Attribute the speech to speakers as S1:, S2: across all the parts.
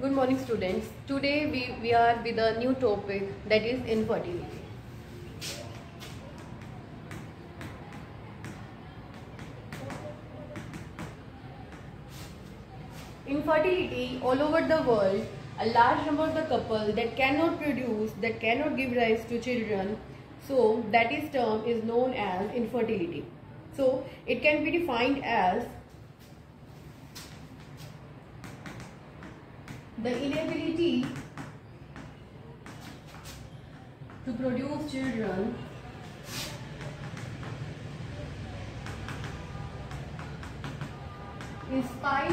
S1: Good morning, students. Today we are with a new topic, that is infertility. Infertility all over the world, a large number of the couple that cannot produce, that cannot give rise to children, so that is term is known as infertility. So it can be defined as the inability to produce children in spite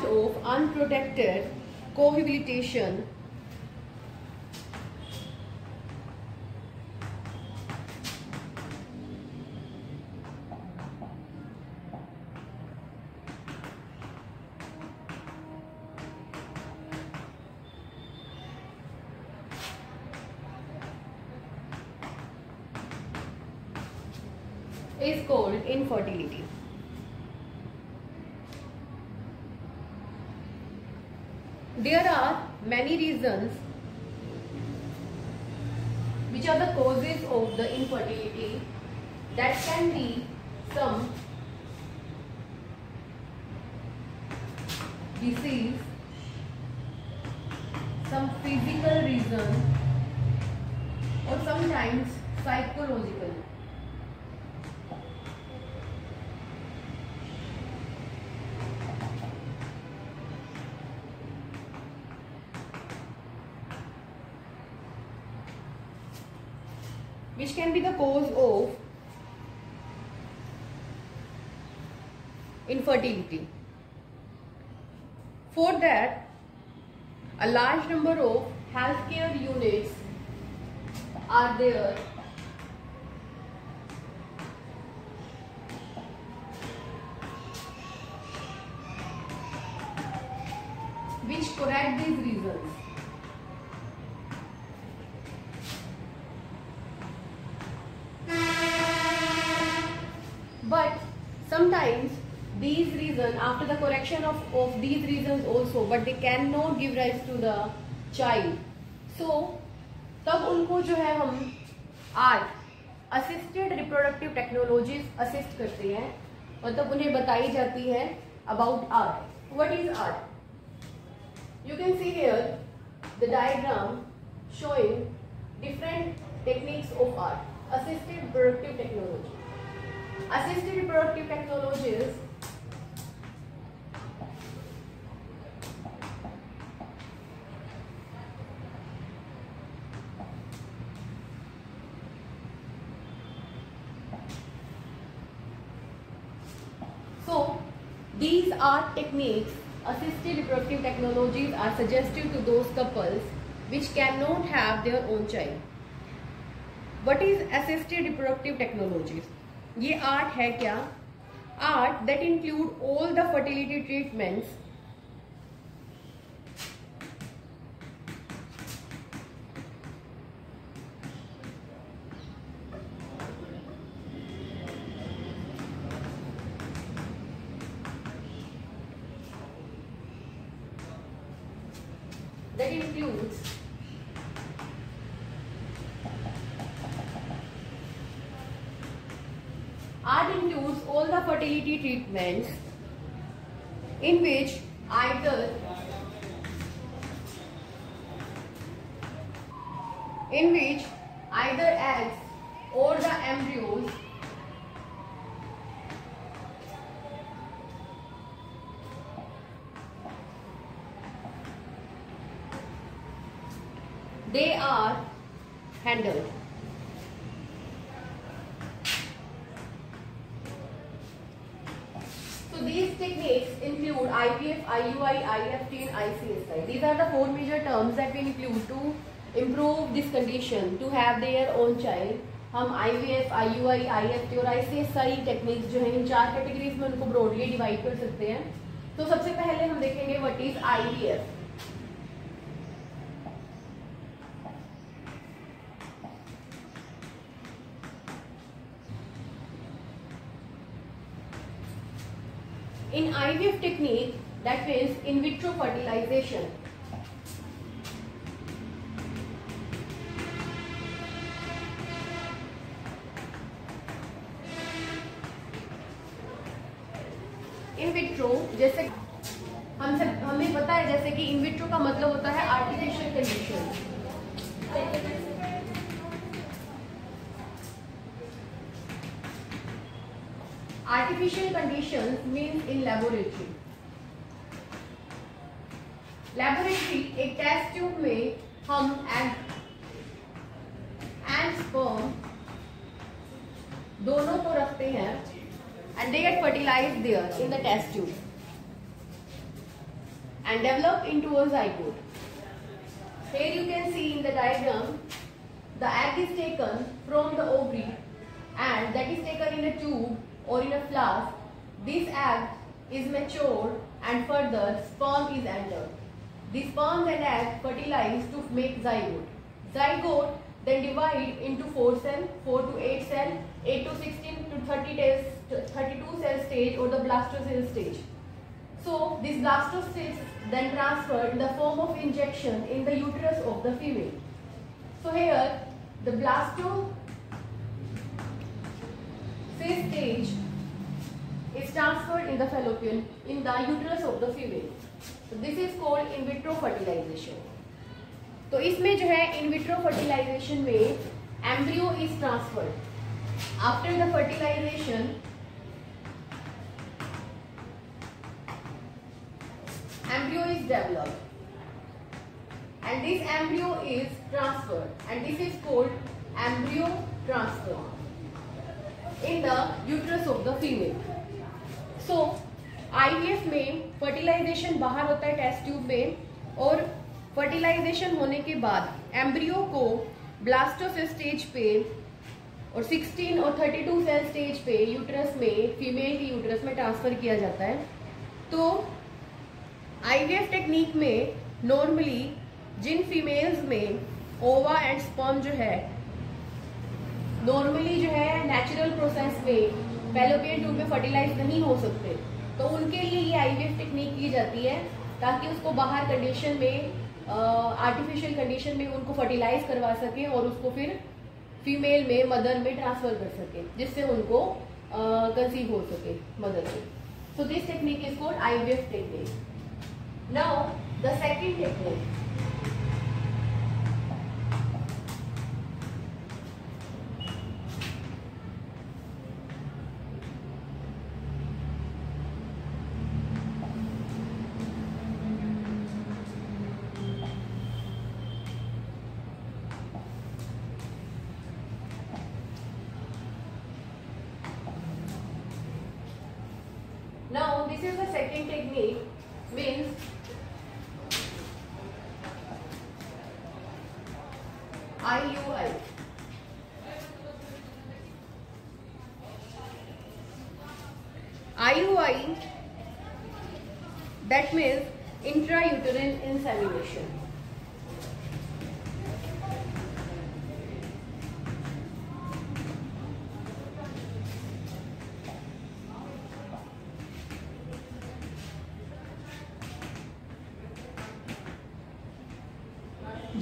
S1: of unprotected cohabitation is called infertility. There are many reasons which are the causes of the infertility. That can be some disease, some physical reason, or sometimes psychological. Which can be the cause of infertility. For that, a large number of healthcare units are there which correct these reasons. But sometimes these reasons, after the correction of these reasons also, but they cannot give rise to the child. So तब उनको जो है हम art assisted reproductive technologies assist करते हैं, मतलब उन्हें बताई जाती है about art. What is art? You can see here the diagram showing different techniques of art. Assisted reproductive technology. Assisted reproductive technologies so these art techniques, assisted reproductive technologies, are suggested to those couples which cannot have their own child. What is assisted reproductive technologies? ये art है क्या? Art that include all the fertility treatments that includes art includes all the fertility treatments in which either eggs or the embryos they are handled. So these techniques include IVF, IUI, IFT and ICSI. These are the four major terms that we include to improve this condition, to have their own child. हम IVF, IUI, IFT और ICSI techniques जो है इन चार categories में उनको broadly divide कर सकते हैं. तो सबसे पहले हम देखेंगे what is IVF. In IVF technique, that means in vitro fertilization, in vitro जैसे हमें पता है, जैसे कि इन विट्रो का मतलब होता है artificial condition. Artificial condition means in laboratory. Laboratory एक टेस्ट ट्यूब में हम एग एंड स्पर्म दोनों को रखते हैं and they get fertilized there in the test tube and develop into a zygote. Here you can see in the diagram, the egg is taken from the ovary and that is taken in a tube or in a flask. This egg is matured and further sperm is entered. The sperm and egg fertilize to make zygote. Zygote then divide into 4 cell, 4 to 8 cell, 8 to 16 to 32 cell stage or the blastocell stage. So this blastocell then transferred in the form of injection in the uterus of the female. So here the blastocell stage is transferred in the fallopian in the uterus of the female. So this is called in vitro fertilization. तो इसमें जो है in vitro fertilization में embryo is transferred. After the fertilization embryo is developed and this embryo is transferred and this is called embryo transfer in the uterus of the female. So IVF में fertilization बाहर होता है test tube में, और fertilisation होने के बाद embryo को ब्लास्टोसिस स्टेज पे और 16 और 32 सेल स्टेज पे यूट्रस में, फीमेल के यूट्रस में ट्रांसफर किया जाता है। तो आईवीएफ टेक्निक में नॉर्मली जिन फीमेल्स में ओवा एंड स्पर्म जो है नॉर्मली जो है नेचुरल प्रोसेस में फैलोपियन ट्यूब में फर्टिलाइज नहीं हो सकते, तो उनके लिए ये आईवीएफ टेक्निक की जाती है ताकि उसको बाहर कंडीशन में आर्टिफिशियल कंडीशन में उनको फर्टिलाइज करवा सके और उसको फिर फीमेल में, मदर में ट्रांसफर कर सके, जिससे उनको कंसीव हो सके मदर में। So this technique is called IVF technique. Now the second technique, now this is the second technique, means IUI. IUI, that means intrauterine insemination.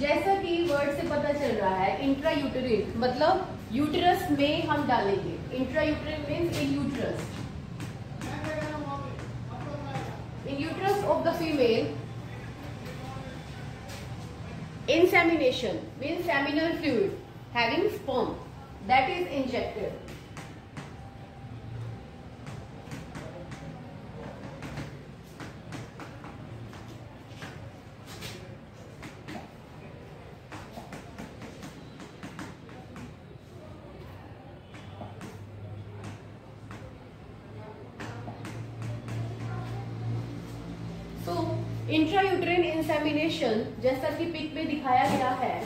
S1: जैसा कि वर्ड से पता चल रहा है, इंट्रायूटेरिन मतलब यूटरस में हम डालेंगे। Intrauterine means in uterus, in uterus of the female. Insemination means seminal fluid having sperm that is injected. तो इंट्रायूटेरिन इंसेमिनेशन जैसा कि पिक में दिखाया गया है,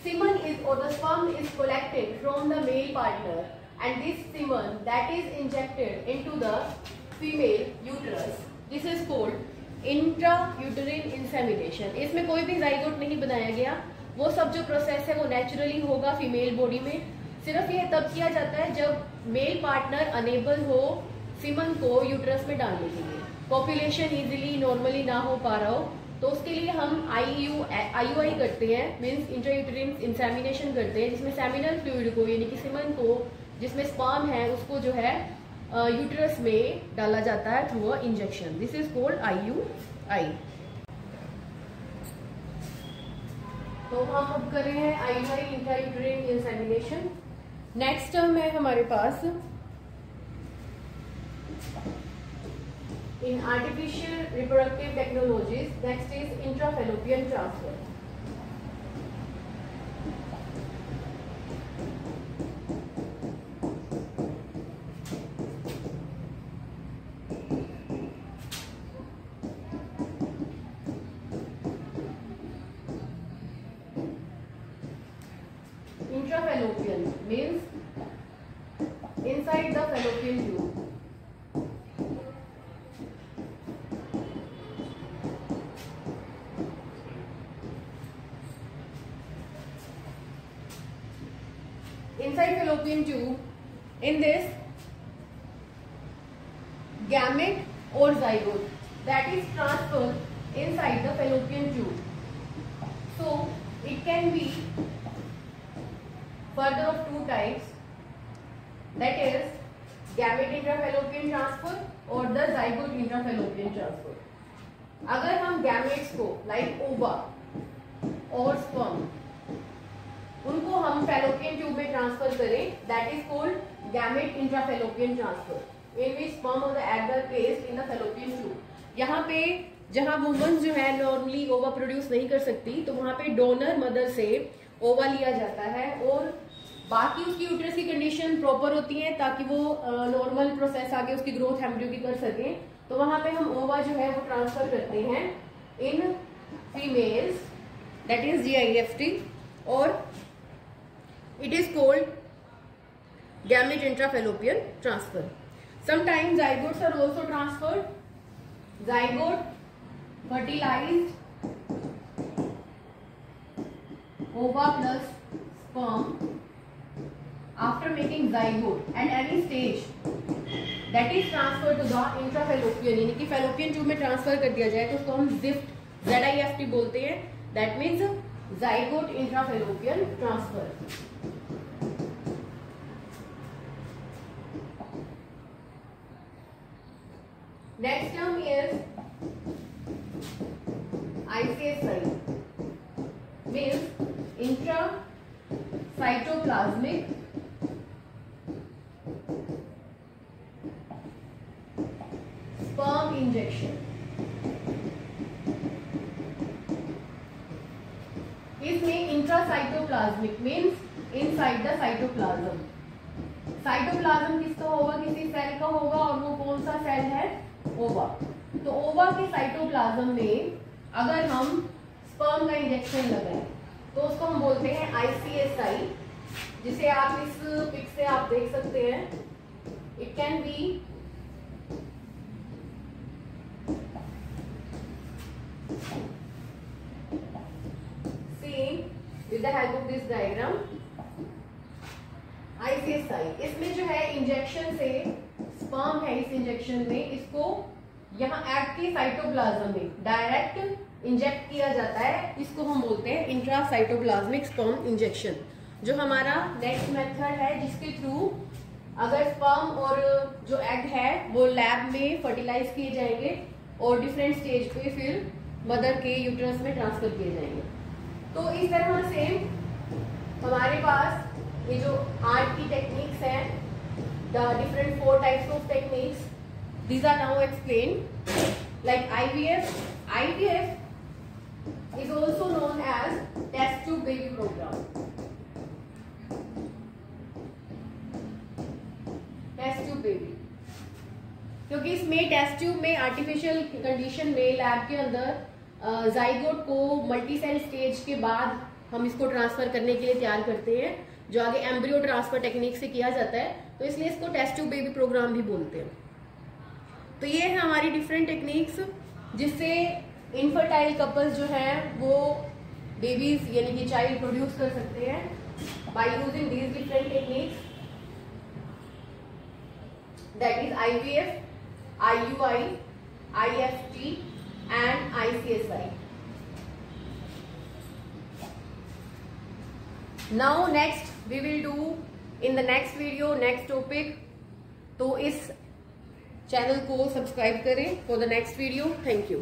S1: semen is or the sperm is collected from the male partner and this semen that is injected into the female uterus. This is called intrauterine insemination. इसमें कोई भी जाइगोट नहीं बनाया गया, वो सब जो प्रोसेस है वो नेचुरली होगा फीमेल बॉडी में। सिर्फ ये तब किया जाता है जब मेल पार्टनर अनेबल हो सीमन को यूट्रस में डालने के लिए। पॉपुलेशन इजीली नॉर्मली ना हो पा रहा हो तो उसके लिए हम IUI करते हैं, मीन्स इंट्रायूटेरिन इंसेमिनेशन करते हैं, जिसमें सेमिनल फ्लूइड को यानी कि सीमन को जिसमें स्पर्म है उसको जो है यूट्रस में डाला जाता है through a injection. This is called IUI। तो हम अब कर रहे हैं IUI intrauterine insemination. Next term है हमारे पास in artificial reproductive technologies, next is intrafallopian transfer. Intrafallopian means inside the fallopian tube. Inside fallopian tube, in this gamete or zygote that is transferred inside the fallopian tube. So it can be further of two types, that is gamete intrafallopian transfer or the zygote intrafallopian transfer. अगर हम gametes को like ova और sperm उनको हम fallopian tube में transfer करें, that is called gamete intrafallopian transfer, in which sperm और the egg are placed in the fallopian tube. यहाँ पे जहाँ वुमन जो है नॉर्मली ओवा प्रोड्यूस नहीं कर सकती तो वहां पे डोनर मदर से ओवा लिया जाता है और बाकी उसकी यूट्रस की कंडीशन प्रॉपर होती है ताकि वो नॉर्मल प्रोसेस आगे उसकी ग्रोथ एम्ब्रियो की कर सके। तो वहां पे हम ओवा जो है वो ट्रांसफर करते हैं in females, that is GIFT, और it is called gamete intrafallopian transfer. Sometimes zygotes are also transferred. Zygote fertilized ova plus sperm after making zygote and any stage that is transferred to the intrafallopian, यानी कि fallopian tube में transfer कर दिया जाए तो उसको हम ZIFT बोलते हैं। That means zygote intrafallopian transfer. Next term is ICSI, means intracytoplasmic sperm injection. इसमें intracytoplasmic means inside the cytoplasm. Cytoplasm किसका होगा? किसी सेल का होगा, और वो कौन सा सेल है? ओवा। तो ओवा के साइटोप्लाज्म में अगर हम स्पर्म का इंजेक्शन लगाएं तो उसको हम बोलते हैं ICSI, जिसे आप इस पिक से आप देख सकते हैं। It can be with the help of this diagram, ICSI। इसमें जो है इंजेक्शन से स्पर्म है, इस इंजेक्शन में इसको यहाँ एग के साइटोप्लाज्म में डायरेक्ट इंजेक्ट किया जाता है। इसको हम बोलते हैं इंट्रासाइटोप्लाज्मिक स्पर्म इंजेक्शन। जो हमारा नेक्स्ट मेथड है जिसके थ्रू अगर स्पर्म और जो एग है वो लैब में फर्टिलाइज किए जाएंगे और डिफरेंट स्टेज पे फिर मदर के यूट्रस में ट्रांसफर किए जाएंगे। तो इस तरह से हमारे पास ये जो आर्ट की टेक्निक्स हैं, the different 4 types of techniques, these are now explained, like IVF. IVF is also known as test tube baby program. Test tube baby, क्योंकि इसमें टेस्ट ट्यूब में आर्टिफिशियल कंडीशन में लैब के अंदर जाइगोट को multi cell stage के बाद हम इसको ट्रांसफर करने के लिए तैयार करते हैं, जो आगे एम्ब्रियो ट्रांसफर टेक्निक से किया जाता है, तो इसलिए इसको टेस्ट ट्यूब बेबी प्रोग्राम भी बोलते हैं। तो ये है हमारी डिफरेंट टेक्निक्स जिससे इनफर्टाइल कपल्स जो हैं वो बेबीज यानी कि चाइल्ड प्रोड्यूस कर सकते हैं by using these different techniques. that is IVF, IUI, IFT and ICSI. Now next we will do in the next video next topic. तो इस चैनल को सब्सक्राइब करें for the next video. Thank you.